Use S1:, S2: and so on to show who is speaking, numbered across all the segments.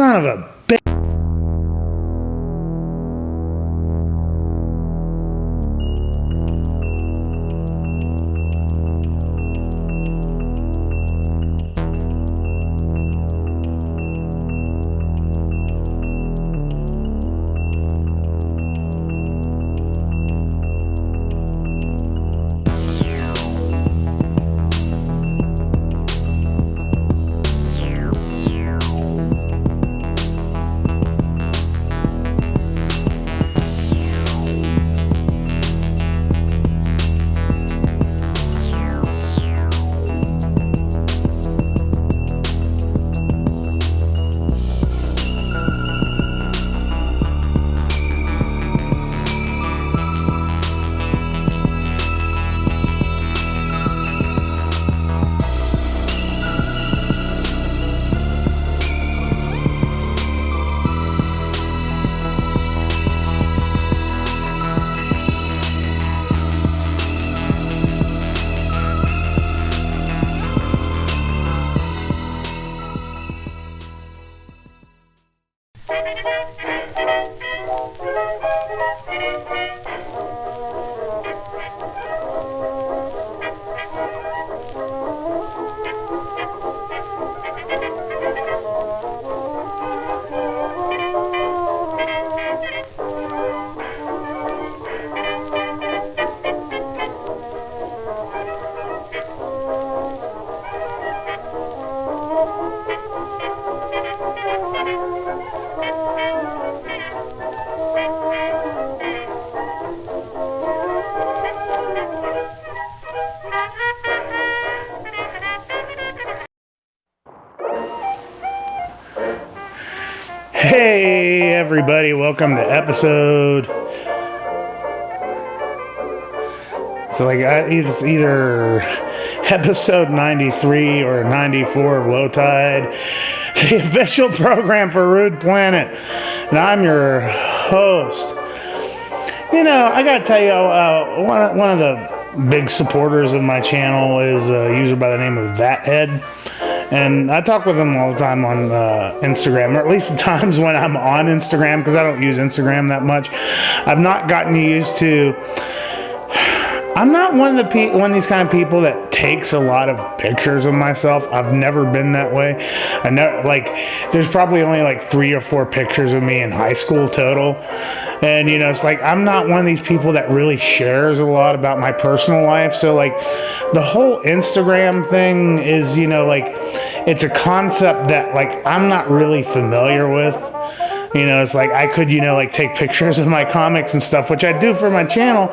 S1: Son of a bitch. Hey everybody, welcome to episode. It's either episode 93 or 94 of Low Tide, the official program for Rude Planet. And I'm your host. You know, I gotta tell you, one of the big supporters of my channel is a user by the name of Thathead. And I talk with him all the time on Instagram, or at least the times when I'm on Instagram, because I don't use Instagram that much. I've not gotten used to. I'm not one of these kind of people that takes a lot of pictures of myself. I've never been that way. I know, there's probably only 3 or 4 pictures of me in high school total. And, you know, it's I'm not one of these people that really shares a lot about my personal life. So, the whole Instagram thing is, it's a concept that, I'm not really familiar with. You know, it's I could, take pictures of my comics and stuff, which I do for my channel.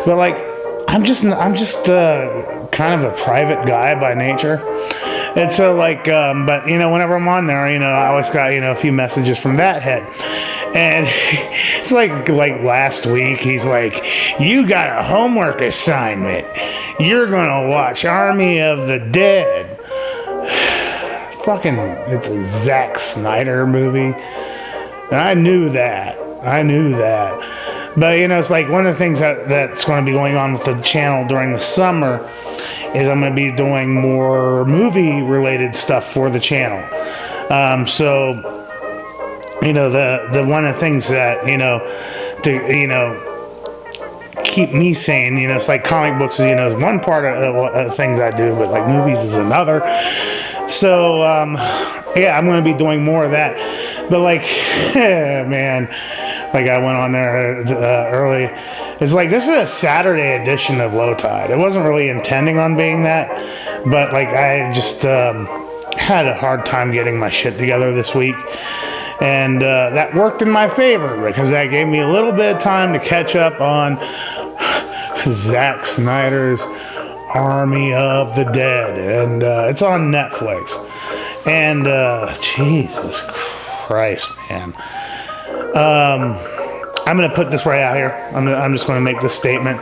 S1: But, I'm just kind of a private guy by nature. And so, but, whenever I'm on there, I always got, a few messages from that head. And it's like last week, he's like, you got a homework assignment. You're going to watch Army of the Dead. Fucking, it's a Zack Snyder movie. And I knew that. But, it's one of the things that's going to be going on with the channel during the summer is I'm going to be doing more movie-related stuff for the channel. So, the one of the things that, to, keep me sane, it's comic books, is one part of things I do, but, movies is another. So, yeah, I'm going to be doing more of that. But, man... I went on there early. It's this is a Saturday edition of Low Tide. I wasn't really intending on being that, but I just had a hard time getting my shit together this week. And that worked in my favor because that gave me a little bit of time to catch up on Zack Snyder's Army of the Dead. And it's on Netflix. And Jesus Christ, man. I'm going to put this right out here. I'm just going to make this statement.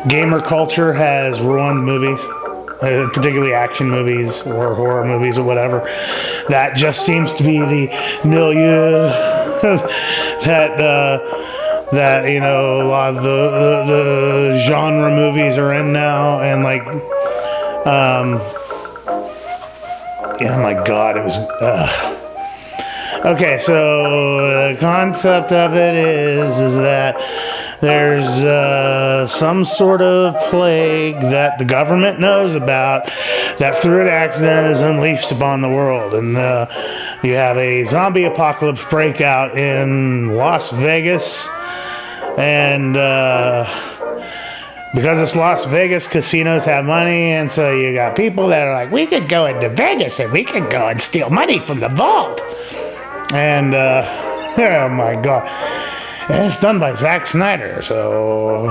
S1: Gamer culture has ruined movies, particularly action movies or horror movies or whatever. That just seems to be the milieu that a lot of the genre movies are in now. And yeah, my God, it was... Okay, so the concept of it is that there's some sort of plague that the government knows about that through an accident is unleashed upon the world. And you have a zombie apocalypse breakout in Las Vegas. And because it's Las Vegas, casinos have money, and so you got people that are like, we could go into Vegas and we could go and steal money from the vault. And, oh my God. And it's done by Zack Snyder, so...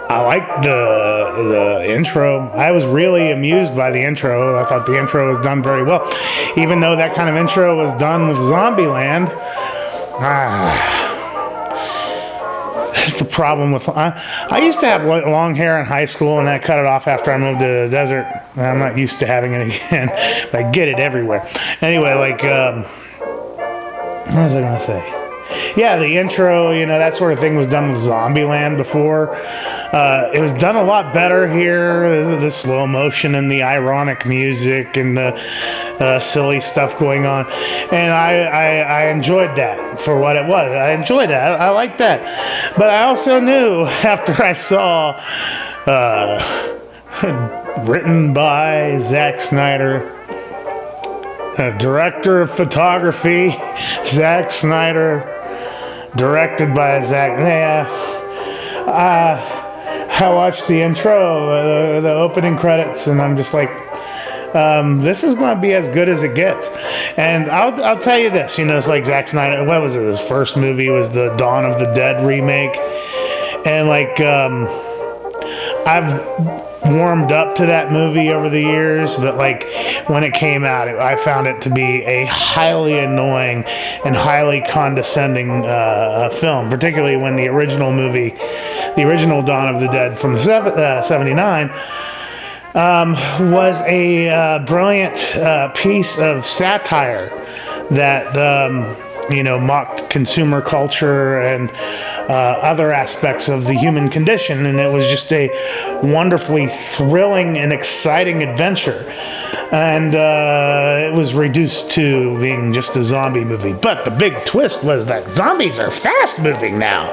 S1: I liked the intro. I was really amused by the intro. I thought the intro was done very well. Even though that kind of intro was done with Zombieland. That's the problem with... I used to have long hair in high school, and I cut it off after I moved to the desert. I'm not used to having it again. But I get it everywhere. Anyway, like... what was I going to say? Yeah, the intro, that sort of thing was done with Zombieland before. It was done a lot better here. The slow motion and the ironic music and the silly stuff going on. And I enjoyed that for what it was. I enjoyed that. I liked that. But I also knew after I saw written by Zack Snyder, director of photography, Zack Snyder, directed by Zack. I watched the intro, the opening credits, and I'm just like, this is going to be as good as it gets. And I'll tell you this, it's like Zack Snyder. What was it? His first movie was the Dawn of the Dead remake, and like I've warmed up to that movie over the years, but like when it came out, I found it to be a highly annoying and highly condescending film, particularly when the original Dawn of the Dead from 79 was a brilliant piece of satire that mocked consumer culture and other aspects of the human condition, and it was just a wonderfully thrilling and exciting adventure. And it was reduced to being just a zombie movie. But the big twist was that zombies are fast moving now.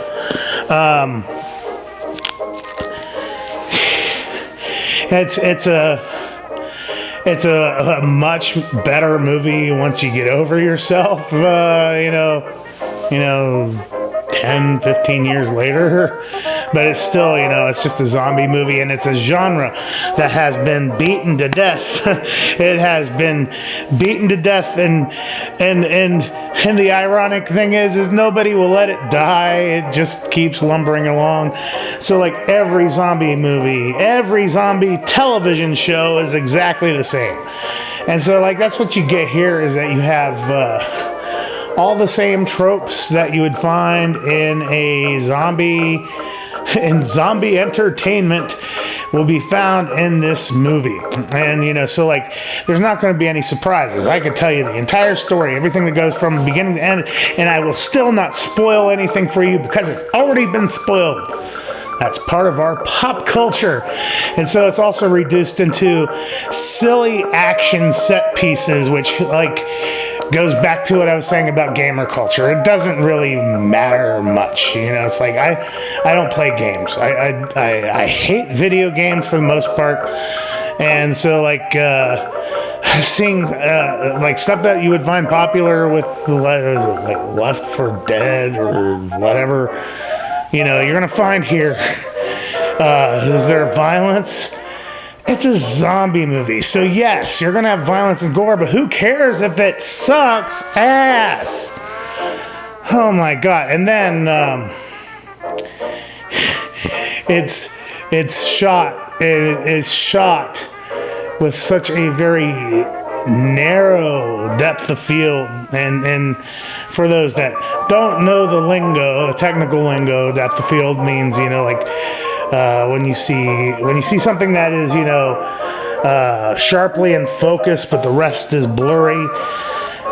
S1: It's a much better movie once you get over yourself, 10, 15 years later. But it's still, it's just a zombie movie, and it's a genre that has been beaten to death. It has been beaten to death, and the ironic thing is nobody will let it die. It just keeps lumbering along. So like every zombie movie, every zombie television show is exactly the same. And so like that's what you get here, is that you have all the same tropes that you would find in zombie entertainment will be found in this movie. And, so like, there's not going to be any surprises. I could tell you the entire story, everything that goes from beginning to end, and I will still not spoil anything for you because it's already been spoiled. That's part of our pop culture. And so it's also reduced into silly action set pieces, which, like, goes back to what I was saying about gamer culture. It doesn't really matter much, It's like I don't play games. I hate video games for the most part, and so like seeing like stuff that you would find popular with what is it, like Left 4 Dead or whatever. You're gonna find here. Is there violence? It's a zombie movie, so yes, you're gonna have violence and gore, but who cares if it sucks ass? Oh my God! And then it's shot. It is shot with such a very narrow depth of field, and for those that don't know the lingo, the technical lingo, depth of field means when you see something that is sharply in focus, but the rest is blurry.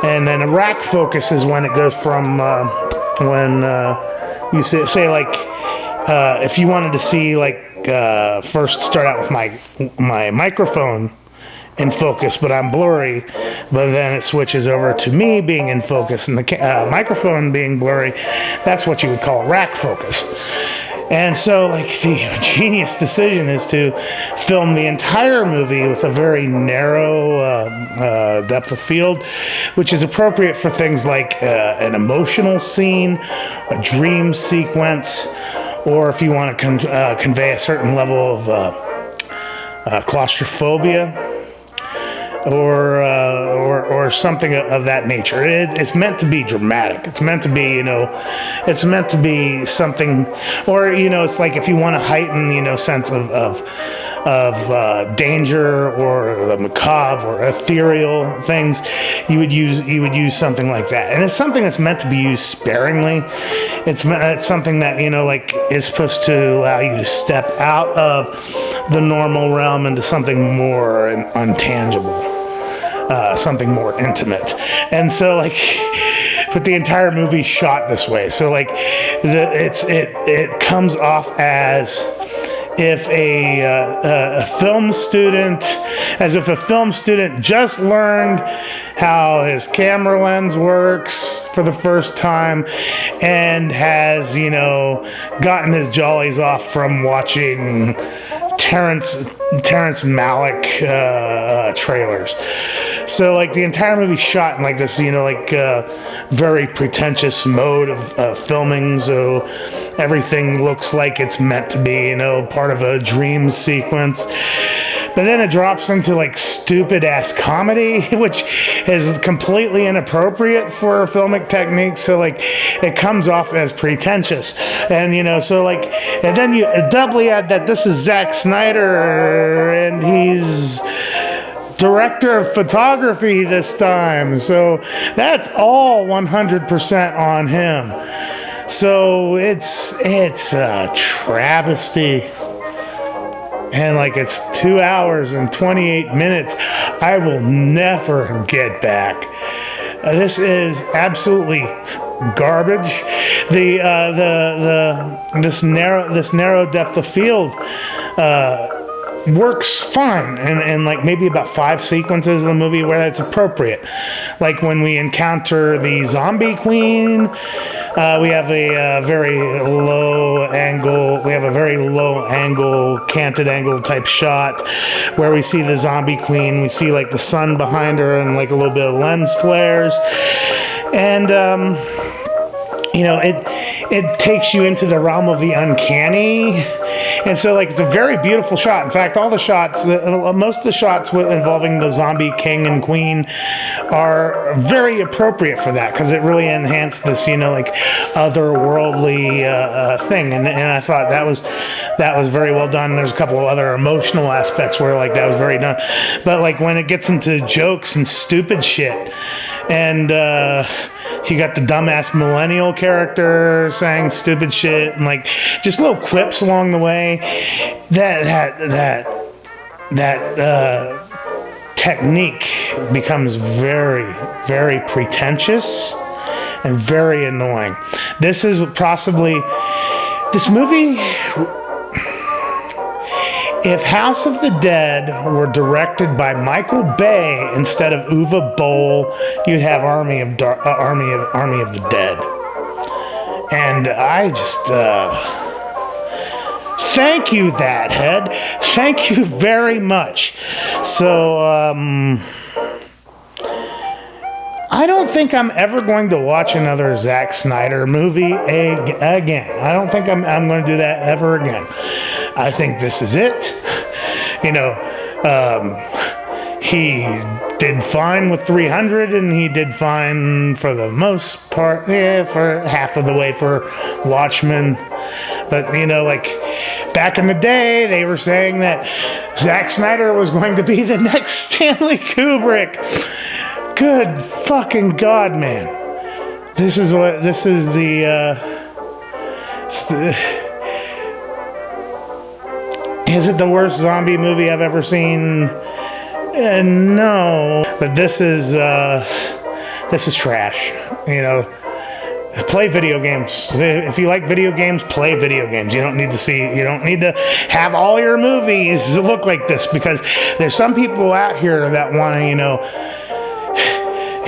S1: And then a rack focus is when it goes from when you say like if you wanted to see, like, first start out with my microphone in focus, but I'm blurry, but then it switches over to me being in focus and the microphone being blurry. That's what you would call rack focus. And so, like, the genius decision is to film the entire movie with a very narrow depth of field, which is appropriate for things like an emotional scene, a dream sequence, or if you want to convey a certain level of claustrophobia, or something of that nature. It's meant to be dramatic. It's meant to be, it's meant to be something, or, it's like if you want to heighten, sense of danger or the macabre or ethereal things, you would use something like that. And it's something that's meant to be used sparingly. It's something that, like, is supposed to allow you to step out of the normal realm into something more untangible. Something more intimate. And so, like, but the entire movie shot this way. So, like, it comes off as if a film student just learned how his camera lens works for the first time and has, gotten his jollies off from watching Terrence Malick trailers. So, like, the entire movie shot in, like, this, very pretentious mode of filming. So everything looks like it's meant to be, part of a dream sequence. But then it drops into, like, stupid-ass comedy, which is completely inappropriate for filmic techniques. So, like, it comes off as pretentious. And, so, like, and then you doubly add that this is Zack Snyder, and he's director of photography this time. So that's all 100% on him. So it's a travesty. And, like, it's 2 hours and 28 minutes. I will never get back. This is absolutely garbage. This narrow depth of field works fine and like maybe about 5 sequences of the movie where that's appropriate. Like when we encounter the zombie queen, we have a very low angle, canted angle type shot where we see the zombie queen. We see, like, the sun behind her and, like, a little bit of lens flares. And, it takes you into the realm of the uncanny. And so, like, it's a very beautiful shot. In fact, all the shots, most of the shots involving the zombie king and queen are very appropriate for that, because it really enhanced this, like, otherworldly thing. And I thought that was very well done. There's a couple of other emotional aspects where, like, that was very done. But, like, when it gets into jokes and stupid shit, and you got the dumbass millennial character saying stupid shit, and, like, just little quips along the way. That technique becomes very, very pretentious and very annoying. This is possibly this movie. If House of the Dead were directed by Michael Bay instead of Uwe Boll, you'd have Army of the Dead. And I just thank you, that head. Thank you very much. So I don't think I'm ever going to watch another Zack Snyder movie again. I don't think I'm going to do that ever again. I think this is it. He did fine with 300, and he did fine for the most part, for half of the way for Watchmen. But, like, back in the day, they were saying that Zack Snyder was going to be the next Stanley Kubrick. Good fucking God, man. This is is it the worst zombie movie I've ever seen? No. But this is trash. Play video games. If you like video games, play video games. You don't need to have all your movies look like this, because there's some people out here that want to,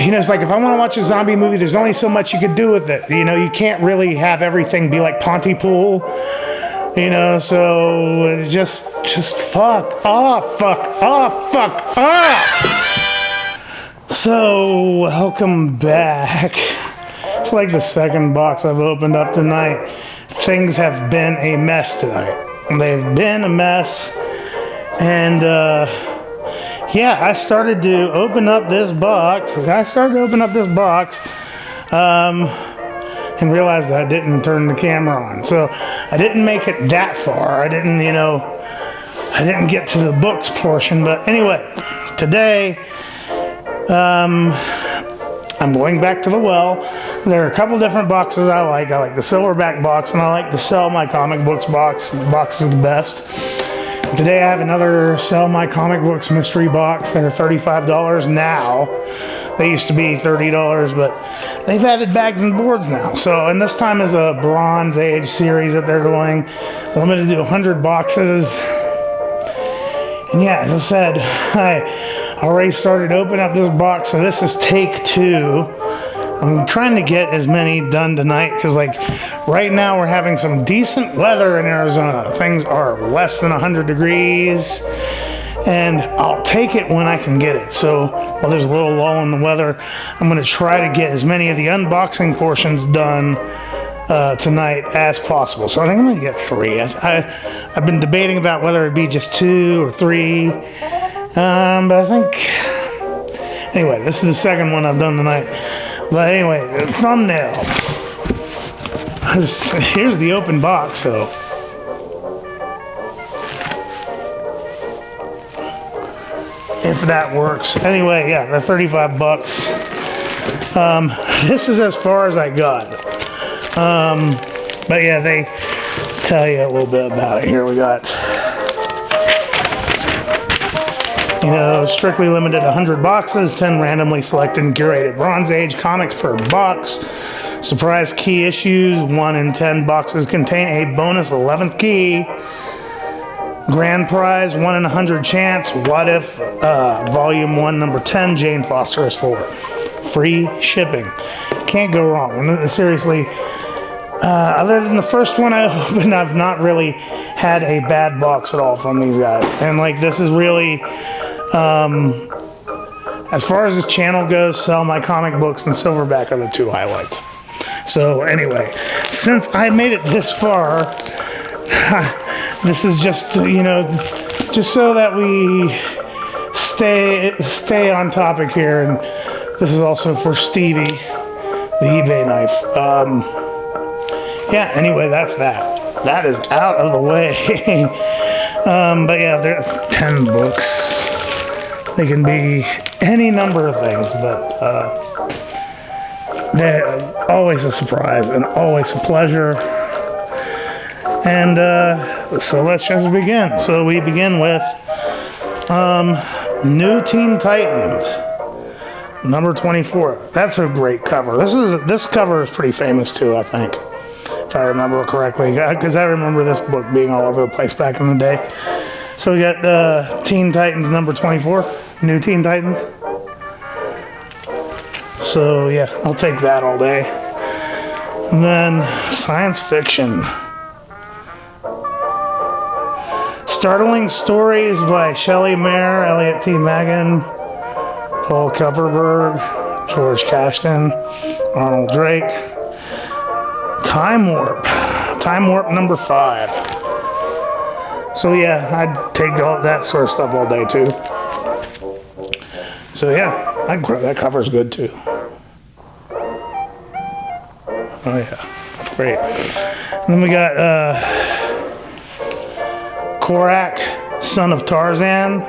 S1: it's like, if I want to watch a zombie movie, there's only so much you could do with it. You can't really have everything be like Pontypool, so just fuck off. So, welcome back. It's like the second box I've opened up tonight. Things have been a mess tonight. They've been a mess. And, I started to open up this box. And realized I didn't turn the camera on. So, I didn't make it that far. I didn't get to the books portion. But anyway, today, I'm going back to the well. There are a couple different boxes I like. I like the silverback box, and I like the Sell My Comic Books box. The box is the best. Today I have another Sell My Comic Books mystery box. They're $35 now. They used to be $30, but they've added bags and boards now. So, and this time is a Bronze Age series that they're doing. Limited to 100 boxes. And yeah, as I said, I already started opening up this box, so this is take 2. I'm trying to get as many done tonight, because right now we're having some decent weather in Arizona. Things are less than 100 degrees, and I'll take it when I can get it. So while there's a little lull in the weather, I'm going to try to get as many of the unboxing portions done tonight as possible. So I think I'm going to get 3. I've been debating about whether it'd be just 2 or 3. But I think, anyway, this is the second one I've done tonight. But anyway, the thumbnail. Here's the open box, so. If that works. Anyway, yeah, they're $35. This is as far as I got. But yeah, they tell you a little bit about it. Here we got, strictly limited 100 boxes, 10 randomly selected and curated Bronze Age comics per box. Surprise key issues, 1 in 10 boxes contain a bonus 11th key. Grand prize, 1 in 100 chance. What If, Volume 1, Number 10, Jane Foster as Thor. Free shipping. Can't go wrong. And seriously, other than the first one I opened, I've not really had a bad box at all from these guys. And this is really, as far as this channel goes, Sell My Comic Books and Silverback are the 2 highlights. So anyway, since I made it this far, this is just, just so that we stay on topic here. And this is also for Stevie, the eBay knife. Yeah, anyway, that's that. That is out of the way. But yeah, there are 10 books. They can be any number of things, but they're always a surprise and always a pleasure. And so let's just begin. So we begin with New Teen Titans, number 24. That's a great cover. This cover is pretty famous too, I think, if I remember correctly, because I remember this book being all over the place back in the day. So we got Teen Titans number 24, New Teen Titans. So yeah, I'll take that all day. And then science fiction. Startling Stories by Shelley Mayer, Elliot T. Magan, Paul Kupperberg, George Cashton, Arnold Drake. Time Warp number 5. So yeah, I'd take all that sort of stuff all day too. So yeah, that cover's good too. Oh yeah, that's great. And then we got Korak, Son of Tarzan.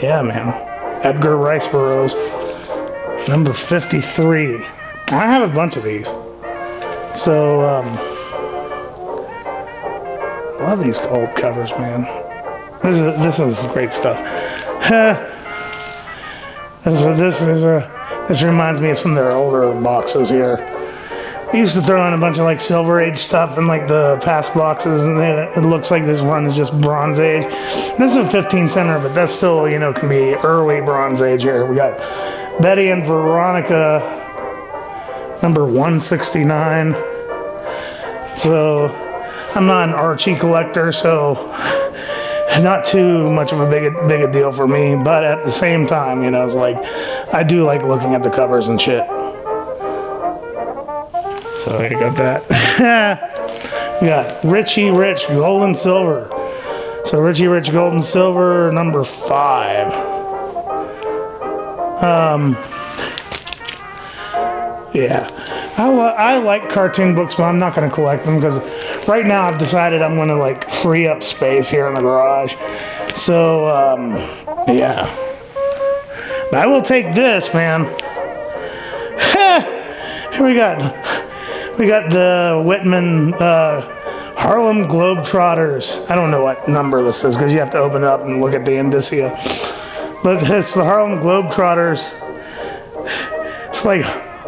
S1: Yeah, man. Edgar Rice Burroughs. Number 53. I have a bunch of these. So, I love these old covers, man. This is great stuff. This is a This reminds me of some of their older boxes here. I used to throw in a bunch of like Silver Age stuff in like the past boxes, and it looks like this run is just Bronze Age. This is a 15 center, but that's still, you know, can be early Bronze Age here. We got Betty and Veronica, number 169. So I'm not an Archie collector, so not too much of a big a deal for me. But at the same time, you know, it's like I do like looking at the covers and shit. So you got that. We got Richie Rich Gold and Silver. So Richie Rich Gold and Silver, number 5. Yeah, I like cartoon books, but I'm not going to collect them because right now I've decided I'm going to like free up space here in the garage. So yeah, but I will take this, man. Here we got the Whitman Harlem Globetrotters. I don't know what number this is because you have to open it up and look at the indicia. But it's the Harlem Globetrotters. It's like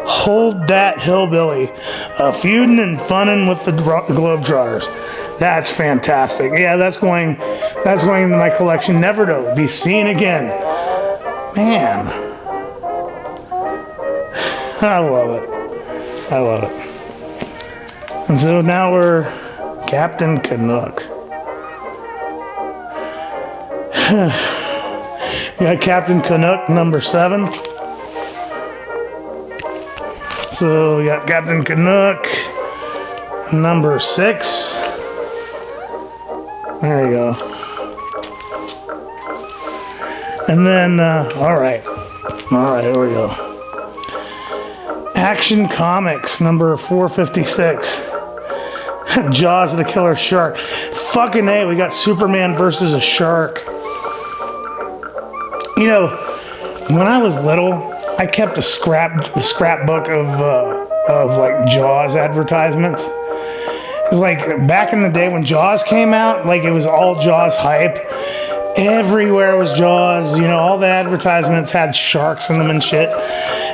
S1: Hold That Hillbilly, feuding and funning with the Globetrotters. That's fantastic. Yeah, that's going into my collection, never to be seen again. Man, I love it. I love it. And so now we're Captain Canuck. We got Captain Canuck, number 7. So we got Captain Canuck, number 6. There you go. And then, all right, here we go. Action Comics, number 456. Jaws of the Killer Shark. Fucking A, we got Superman versus a shark. You know, when I was little, I kept a scrapbook of like Jaws advertisements. It's like back in the day when Jaws came out, like it was all Jaws hype. Everywhere was Jaws, you know, all the advertisements had sharks in them and shit.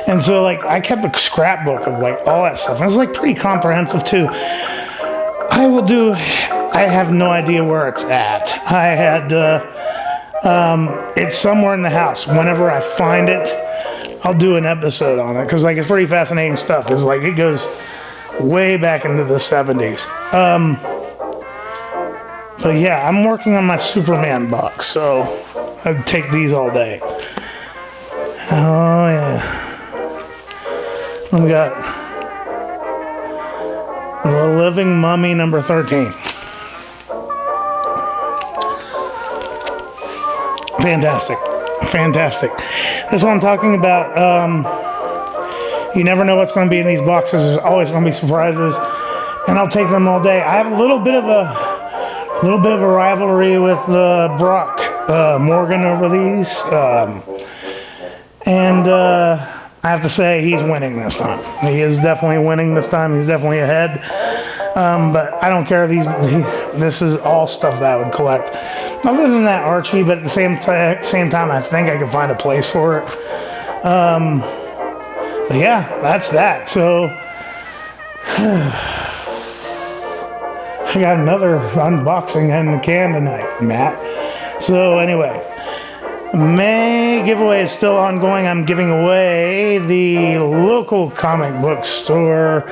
S1: And so like I kept a scrapbook of like all that stuff. And it was like pretty comprehensive too. I have no idea where it's at. I had, it's somewhere in the house. Whenever I find it, I'll do an episode on it. Cause like it's pretty fascinating stuff. It's like it goes way back into the 70s. But yeah, I'm working on my Superman box, so I'd take these all day. Oh yeah. We got The Living Mummy, number 13. Fantastic. Fantastic. That's what I'm talking about. You never know what's going to be in these boxes. There's always going to be surprises, and I'll take them all day. I have a little bit of a rivalry with Brock Morgan over these, and I have to say he's winning this time. He is definitely winning this time. He's definitely ahead. But I don't care. This is all stuff that I would collect. Other than that, Archie, but at the same time, I think I can find a place for it. But yeah, that's that. So I got another unboxing in the can tonight, Matt. So anyway, May giveaway is still ongoing. I'm giving away the local comic book store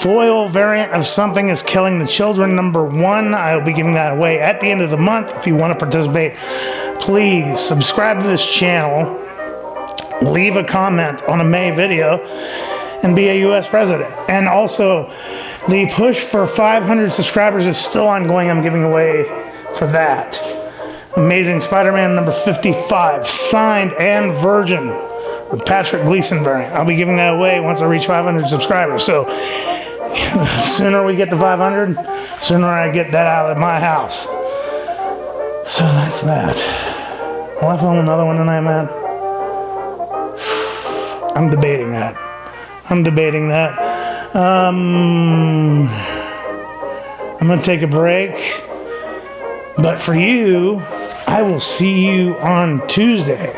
S1: foil variant of Something is Killing the Children, number 1. I'll be giving that away at the end of the month. If you want to participate, please subscribe to this channel, leave a comment on a May video, and be a U.S. resident. And also, the push for 500 subscribers is still ongoing. I'm giving away for that. Amazing Spider-Man number 55, signed and virgin, with Patrick Gleason variant. I'll be giving that away once I reach 500 subscribers. So, the sooner we get to 500, sooner I get that out of my house. So that's that. Will I film another one tonight, man? I'm debating that. I'm going to take a break. But for you, I will see you on Tuesday.